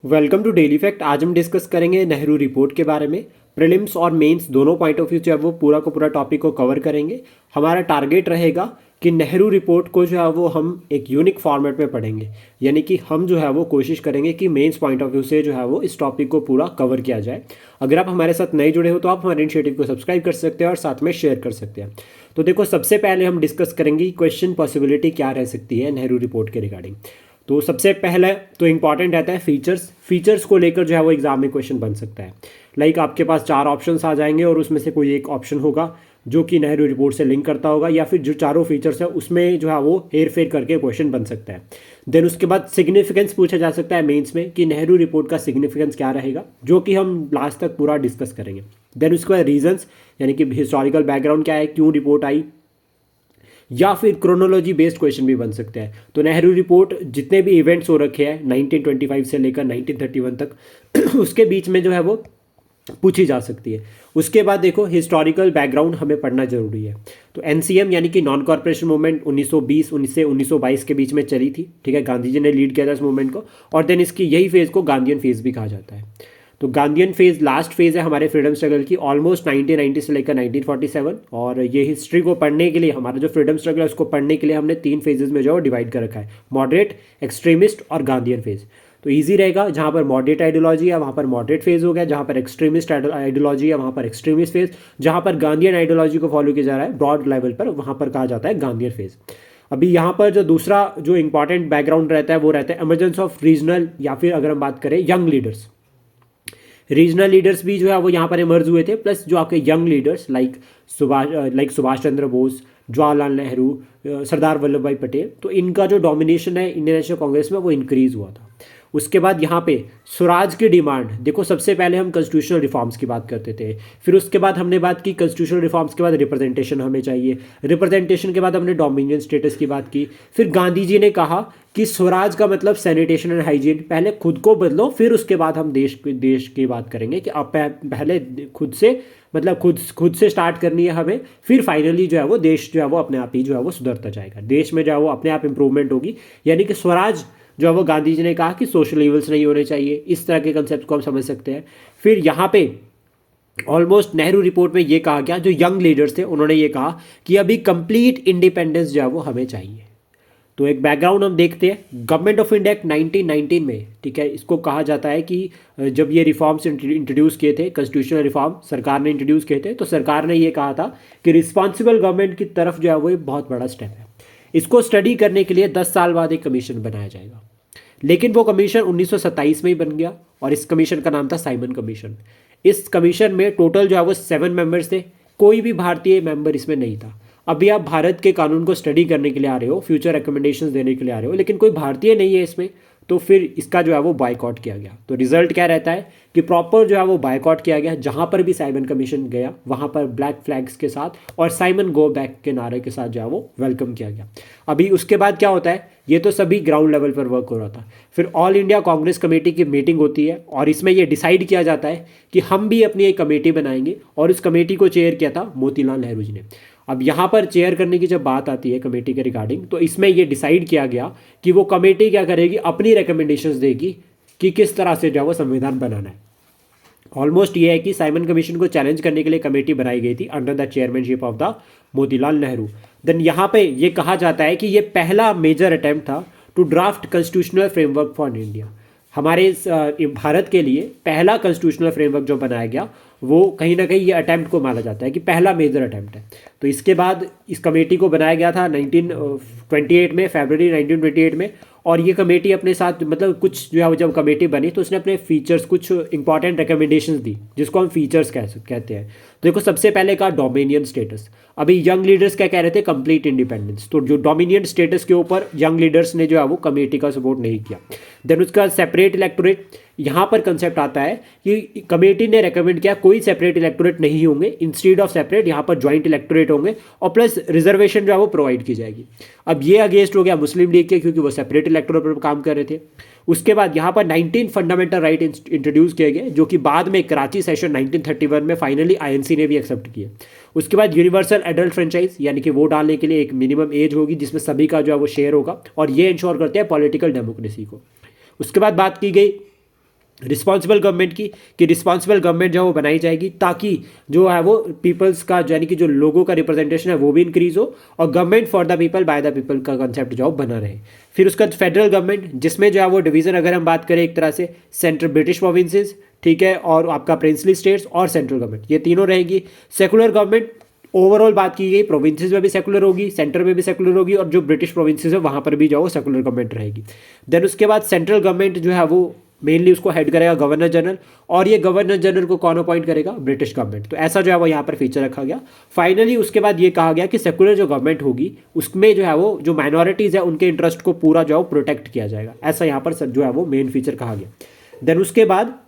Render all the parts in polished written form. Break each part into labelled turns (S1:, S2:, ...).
S1: Welcome to daily fact. आज हम discuss करेंगे नेहरू रिपोर्ट के बारे में। प्रीलिम्स और मेंस दोनों पॉइंट ऑफ व्यू जो है वो पूरा का पूरा टॉपिक को कवर करेंगे। हमारा टारगेट रहेगा कि नेहरू रिपोर्ट को जो है वो हम एक यूनिक फॉर्मेट में पढ़ेंगे, यानी कि हम जो है वो कोशिश करेंगे कि मेंस पॉइंट ऑफ व्यू से जो है वो इस टॉपिक को पूरा कवर किया जाए। अगर आप हमारे साथ नए जुड़े हो तो आप हमारे इनिशिएटिव को सब्सक्राइब कर सकते हैं और साथ में शेयर कर सकते हैं। तो देखो, सबसे पहले हम डिस्कस करेंगे क्वेश्चन पॉसिबिलिटी क्या रह सकती है नेहरू रिपोर्ट के रिगार्डिंग। तो सबसे पहले तो इंपॉर्टेंट रहता है फीचर्स को लेकर जो है वो एग्जाम में क्वेश्चन बन सकता है। लाइक आपके पास 4 ऑप्शंस आ जाएंगे और उसमें से कोई एक ऑप्शन होगा जो कि नेहरू रिपोर्ट से लिंक करता होगा, या फिर जो चारों फीचर्स है उसमें जो है वो हेर फेर करके क्वेश्चन बन सकता है। देन उसके बाद सिग्निफिकेंस पूछा जा सकता है मेंस में कि नेहरू रिपोर्ट का सिग्निफिकेंस क्या रहेगा, जो कि हम लास्ट तक पूरा डिस्कस करेंगे। देन उसके बाद रीजंस, यानी कि हिस्टोरिकल बैकग्राउंड क्या है, क्यों रिपोर्ट आई, या फिर क्रोनोलॉजी बेस्ड क्वेश्चन भी बन सकते हैं। तो नेहरू रिपोर्ट जितने भी इवेंट्स हो रखे हैं 1925 से लेकर 1931 तक उसके बीच में जो है वो पूछी जा सकती है। उसके बाद देखो, हिस्टोरिकल बैकग्राउंड हमें पढ़ना जरूरी है। तो एनसीएम यानी कि नॉन कॉर्पोरेशन मूवमेंट 1920 से 1922 के बीच में चली थी, ठीक है। गांधी जी ने लीड किया था इस मूवमेंट को। और देन इसकी यही फेज़ को गांधीयन फेज़ भी कहा जाता है। तो गांधीयन फेज लास्ट फेज है हमारे फ्रीडम स्ट्रगल की, ऑलमोस्ट 1990 से लेकर 1947। और ये हिस्ट्री को पढ़ने के लिए, हमारा जो फ्रीडम स्ट्रगल है उसको पढ़ने के लिए हमने 3 फेजेस में जो है डिवाइड कर रखा है, मॉडरेट, एक्सट्रीमिस्ट और गांधीयन फेज। तो ईजी रहेगा, जहाँ पर मॉडरेट आइडियोलॉजी है वहाँ पर मॉडरेट फेज हो गया, जहाँ पर एक्सट्रीमिस्ट आइडियोलॉजी है वहाँ पर एक्सट्रीमिस्ट फेज, जहाँ पर गांधीयन आइडियोलॉजी को फॉलो किया जा रहा है ब्रॉड लेवल पर, वहाँ पर कहा जाता है गांधीयन फेज। अभी यहाँ पर जो दूसरा जो इंपॉर्टेंट बैकग्राउंड रहता है वो रहता है इमरजेंस ऑफ रीजनल, या फिर अगर हम बात करें यंग लीडर्स, रीजनल लीडर्स भी जो है वो यहाँ पर इमर्ज हुए थे। प्लस जो आपके young leaders like Subhash Chandra Bose, Jawaharlal Nehru, Sardar Vallabh भाई पटेल, तो इनका जो डोमिनेशन है इंडियन नेशनल कांग्रेस में वो इंक्रीज हुआ था। उसके बाद यहाँ पे स्वराज की डिमांड देखो, सबसे पहले हम कॉन्स्टिट्यूशनल रिफॉर्म्स की बात करते थे, फिर उसके बाद हमने बात की कॉन्स्टिट्यूशनल रिफॉर्म्स के बाद रिप्रेजेंटेशन हमें चाहिए, रिप्रेजेंटेशन के बाद हमने डोमिनियन स्टेटस की बात की। फिर गांधी जी ने कहा कि स्वराज का मतलब सैनिटेशन एंड हाइजीन, पहले खुद को बदलो फिर उसके बाद हम देश की बात करेंगे कि आप पहले खुद से, मतलब खुद से स्टार्ट करनी है हमें, फिर फाइनली जो है वो देश जो है वो अपने आप ही जो है वो सुधरता जाएगा, देश में जो है वो अपने आप इंप्रूवमेंट होगी। यानी कि स्वराज जो है वो गांधी जी ने कहा कि सोशल इवल्स नहीं होने चाहिए, इस तरह के कंसेप्ट को हम समझ सकते हैं। फिर यहाँ पे ऑलमोस्ट नेहरू रिपोर्ट में ये कहा गया, जो यंग लीडर्स थे उन्होंने ये कहा कि अभी कंप्लीट इंडिपेंडेंस जो है वो हमें चाहिए। तो एक बैकग्राउंड हम देखते हैं, गवर्नमेंट ऑफ इंडिया एक्ट 1919 में, ठीक है, इसको कहा जाता है कि जब ये रिफॉर्म्स इंट्रोड्यूस किए थे, कॉन्स्टिट्यूशनल रिफॉर्म सरकार ने इंट्रोड्यूस किए थे, तो सरकार ने ये कहा था कि रिस्पॉन्सिबल गवर्नमेंट की तरफ जो है वो एक बहुत बड़ा स्टेप है। इसको स्टडी करने के लिए 10 साल बाद एक कमीशन बनाया जाएगा। लेकिन वो कमीशन 1927 में ही बन गया और इस कमीशन का नाम था साइमन कमीशन। इस कमीशन में टोटल जो है वो 7 मेंबर्स थे, कोई भी भारतीय मेंबर इसमें नहीं था। अभी आप भारत के कानून को स्टडी करने के लिए आ रहे हो, फ्यूचर रिकमेंडेशंस देने के लिए आ रहे हो, लेकिन कोई भारतीय नहीं है इसमें, तो फिर इसका जो है वो बायकॉट किया गया। तो रिजल्ट क्या रहता है कि प्रॉपर जो है वो बायकॉट किया गया, जहाँ पर भी साइमन कमीशन गया वहाँ पर ब्लैक फ्लैग्स के साथ और साइमन गो बैक के नारे के साथ जो है वो वेलकम किया गया। अभी उसके बाद क्या होता है, ये तो सभी ग्राउंड लेवल पर वर्क हो रहा था। फिर ऑल इंडिया कांग्रेस कमेटी की मीटिंग होती है और इसमें ये डिसाइड किया जाता है कि हम भी अपनी एक कमेटी बनाएंगे, और इस कमेटी को चेयर किया था मोतीलाल नेहरू जी ने। अब यहाँ पर चेयर करने की जब बात आती है कमेटी के रिगार्डिंग, तो इसमें ये डिसाइड किया गया कि वो कमेटी क्या करेगी, अपनी रिकमेंडेशंस देगी कि किस तरह से जो है वो संविधान बनाना है। ऑलमोस्ट ये है कि साइमन कमीशन को चैलेंज करने के लिए कमेटी बनाई गई थी under the chairmanship of the Motilal Nehru. Then यहाँ पे ये कहा जाता है कि ये पहला मेजर अटेम्प्ट था to draft constitutional framework for India. हमारे भारत के लिए पहला कॉन्स्टिट्यूशनल फ्रेमवर्क जो बनाया गया वो कहीं ना कहीं ये अटैम्प्ट को माना जाता है कि पहला मेजर अटैम्प्ट है। तो इसके बाद इस कमेटी को बनाया गया था 1928 में, फरवरी 1928 में। और ये कमेटी अपने साथ, मतलब कुछ जो है जब कमेटी बनी तो उसने अपने फीचर्स, कुछ इंपॉर्टेंट रिकमेंडेशंस दी जिसको हम फीचर्स कहते हैं। तो देखो, सबसे पहले का डोमिनियन स्टेटस। अभी यंग लीडर्स क्या कह रहे थे, कंप्लीट इंडिपेंडेंस। तो जो डोमिनियन स्टेटस के ऊपर यंग लीडर्स ने जो है वो कमेटी का सपोर्ट नहीं किया। देन उसका सेपरेट इलेक्टोरेट, यहाँ पर कंसेप्ट आता है कि कमेटी ने रेकमेंड किया कोई सेपरेट इलेक्टोरेट नहीं होंगे, इंस्टीड ऑफ सेपरेट यहाँ पर ज्वाइंट इलेक्टोरेट होंगे, और प्लस रिजर्वेशन जो है वो प्रोवाइड की जाएगी। अब ये अगेंस्ट हो गया मुस्लिम लीग के, क्योंकि वो सेपरेट इलेक्टोरेट पर काम कर रहे थे। उसके बाद यहाँ पर 19 फंडामेंटल राइट इंट्रोड्यूस किए गए, जो कि बाद में कराची सेशन 1931 में फाइनली आईएनसी ने भी एक्सेप्ट किए। उसके बाद यूनिवर्सल एडल्ट फ्रेंचाइज, यानी कि वोट डालने के लिए एक मिनिमम एज होगी जिसमें सभी का जो है वो शेयर होगा, और ये इंश्योर करते हैं पॉलिटिकल डेमोक्रेसी को। उसके बाद बात की गई रिस्पॉन्सिबल गवर्नमेंट की, कि रिस्पॉन्सिबल गवर्नमेंट जो है वो बनाई जाएगी ताकि जो है वो पीपल्स का यानी कि जो लोगों का रिप्रेजेंटेशन है वो भी इंक्रीज हो, और government for the people by the people का कंसेप्ट जो है वो बना रहे। फिर उसका फेडरल गवर्नमेंट, जिसमें जो है वो डिवीज़न अगर हम बात करें एक तरह से सेंट्रल ब्रिटिश प्रोविंसेस, ठीक है, और आपका प्रिंसली स्टेट्स और सेंट्रल गवर्नमेंट, ये तीनों रहेंगी। सेकुलर गवर्नमेंट ओवरऑल बात की गई, प्रोविंसेस में भी सेकुलर होगी, सेंटर में भी सेकुलर होगी, और जो ब्रिटिश प्रोविंसेस है वहाँ पर भी जो है वो सेकुलर गवर्नमेंट रहेगी। देन उसके बाद सेंट्रल गवर्नमेंट जो है वो मेनली उसको हेड करेगा गवर्नर जनरल, और ये गवर्नर जनरल को कौन अपॉइंट करेगा? British government. तो ऐसा जो है वो यहाँ पर फीचर रखा गया। फाइनली उसके बाद ये कहा गया कि सेकुलर जो गवर्नमेंट होगी उसमें जो है वो जो माइनॉरिटीज़ है उनके इंटरेस्ट को पूरा जो है वो प्रोटेक्ट किया जाएगा, ऐसा यहाँ पर जो है वो मेन फीचर कहा गया। देन उसके बाद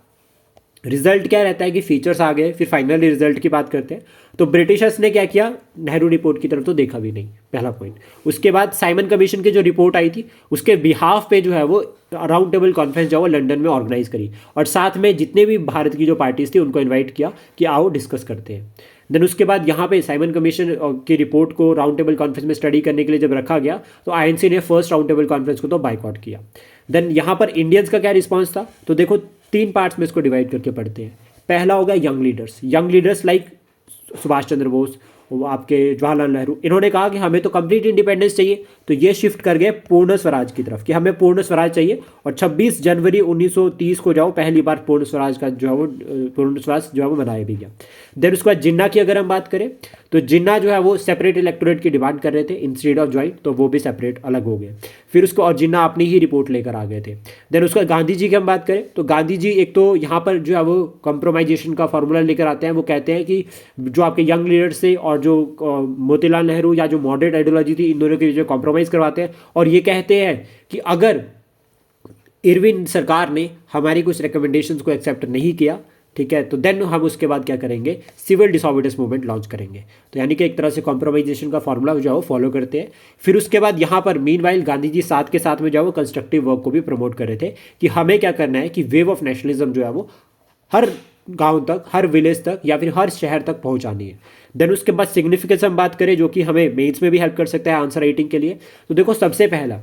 S1: रिजल्ट क्या रहता है कि फीचर्स आ गए, फिर फाइनली रिजल्ट की बात करते हैं। तो ब्रिटिशर्स ने क्या किया? नेहरू रिपोर्ट की तरफ तो देखा भी नहीं, पहला पॉइंट। उसके बाद साइमन कमीशन की जो रिपोर्ट आई थी उसके बिहाफ पे जो है वो राउंड टेबल कॉन्फ्रेंस जो है वो लंदन में ऑर्गेनाइज करी, और साथ में जितने भी भारत की जो पार्टीज थी उनको इन्वाइट किया कि आओ डिस्कस करते हैं। देन उसके बाद यहाँ पे साइमन कमीशन की रिपोर्ट को राउंड टेबल कॉन्फ्रेंस में स्टडी करने के लिए जब रखा गया तो आईएनसी ने फर्स्ट राउंड टेबल कॉन्फ्रेंस को तो बाइकआउट किया। देन यहाँ पर इंडियंस का क्या रिस्पॉन्स था? तो देखो तीन पार्ट्स में इसको डिवाइड करके पढ़ते हैं। पहला होगा young leaders like Subhash Chandra Bose, वो आपके जवाहरलाल नेहरू, इन्होंने कहा कि हमें तो कंप्लीट इंडिपेंडेंस चाहिए, तो ये शिफ्ट कर गए पूर्ण स्वराज की तरफ कि हमें पूर्ण स्वराज चाहिए, और 26 जनवरी 1930 को जाओ पहली बार पूर्ण स्वराज का जो है वो पूर्ण स्वराज जो है वो मनाया भी गया। देन उसके बाद जिन्ना की अगर हम बात करें तो जिन्ना जो है वो सेपरेट इलेक्टोरेट की डिमांड कर रहे थे इंस्टेड ऑफ ज्वाइंट, तो वो भी सेपरेट अलग हो गए। फिर उसको और जिन्ना अपनी ही रिपोर्ट लेकर आ गए थे। देन उसका गांधी जी की हम बात करें तो गांधी जी एक तो यहाँ पर जो है वो कॉम्प्रोमाइजेशन का फॉर्मूला लेकर आते हैं। वो कहते हैं कि जो आपके यंग लीडर्स थे और जो मोतीलाल नेहरू या जो मॉडरेट आइडियोलॉजी थी इन दोनों की जो कॉम्प्रोमाइज़ करवाते हैं, और ये कहते हैं कि अगर इरविन सरकार ने हमारी कुछ रिकमेंडेशंस को एक्सेप्ट नहीं किया, ठीक है, तो देन हम उसके बाद क्या करेंगे? सिविल डिसोबीडियंस मूवमेंट लॉन्च करेंगे। तो यानी कि एक तरह से कॉम्प्रोमाइजेशन का फॉर्मूला जो है वो फॉलो करते हैं। फिर उसके बाद यहाँ पर मीनवाइल गांधी जी साथ के साथ में जो है वो कंस्ट्रक्टिव वर्क को भी प्रमोट कर रहे थे कि हमें क्या करना है कि वेव ऑफ नेशनलिज्म जो है वो हर गांव तक, हर विलेज तक या फिर हर शहर तक पहुंचानी है। देन उसके बाद सिग्निफिकेंस हम बात करें जो कि हमें मेंस में भी हेल्प कर सकता है आंसर राइटिंग के लिए। तो देखो सबसे पहला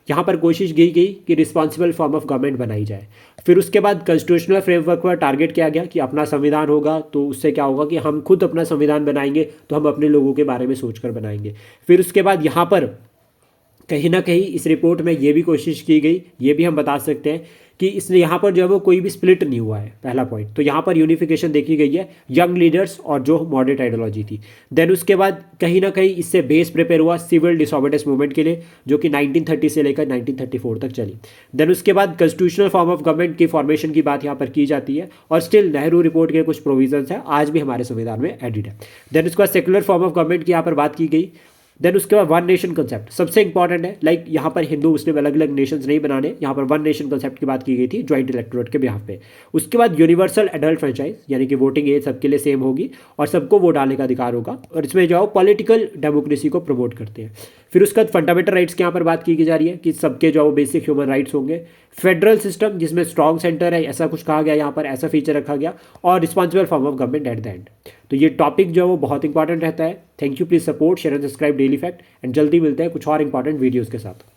S1: यहाँ पर कोशिश की गई कि रिस्पॉन्सिबल फॉर्म ऑफ गवर्नमेंट बनाई जाए। फिर उसके बाद कॉन्स्टिट्यूशनल फ्रेमवर्क पर टारगेट किया गया कि अपना संविधान होगा तो उससे क्या होगा कि हम खुद अपना संविधान बनाएंगे तो हम अपने लोगों के बारे में सोचकर बनाएंगे। फिर उसके बाद यहाँ पर कहीं ना कहीं इस रिपोर्ट में ये भी कोशिश की गई, ये भी हम बता सकते हैं कि इसने यहाँ पर जो है वो कोई भी स्प्लिट नहीं हुआ है, पहला पॉइंट। तो यहाँ पर यूनिफिकेशन देखी गई है यंग लीडर्स और जो मॉडरेट आइडियोलॉजी थी। देन उसके बाद कहीं ना कहीं इससे बेस प्रिपेयर हुआ सिविल डिसोबीडियंस मूवमेंट के लिए जो कि 1930 से लेकर 1934 तक चली। देन उसके बाद कॉन्स्टिट्यूशनल फॉर्म ऑफ गवर्नमेंट की फॉर्मेशन की बात यहाँ पर की जाती है, और स्टिल नेहरू रिपोर्ट के कुछ प्रोविजंस हैं आज भी हमारे संविधान में एडिड है। देन उसके बाद सेकुलर फॉर्म ऑफ गवर्नमेंट की यहाँ पर बात की गई। देन उसके बाद वन नेशन कंसेप्ट सबसे इंपॉर्टेंट है, लाइक यहाँ पर हिंदू मुस्लिम अलग अलग नेशंस नहीं बनाने, यहाँ पर वन नेशन कंसेप्ट की बात की गई थी ज्वाइंट इलेक्टोरेट के बिहाफ पे। उसके बाद यूनिवर्सल एडल्ट फ्रेंचाइज यानी कि वोटिंग एज सबके लिए सेम होगी और सबको वोट डालने का अधिकार होगा, और इसमें जो पॉलिटिकल डेमोक्रेसी को प्रमोट करते हैं। फिर उसके बाद फंडामेंटल राइट्स की यहाँ पर बात की जा रही है कि सबके जो बेसिक ह्यूमन राइट्स होंगे। फेडरल सिस्टम जिसमें स्ट्रॉन्ग सेंटर है ऐसा कुछ कहा गया, यहाँ पर ऐसा फीचर रखा गया, और responsible form of government at the end. तो ये टॉपिक जो है वो बहुत इंपॉर्टेंट रहता है। Thank you, please support share and subscribe daily fact, and जल्दी मिलते हैं कुछ और इंपॉर्टेंट वीडियोज़ के साथ।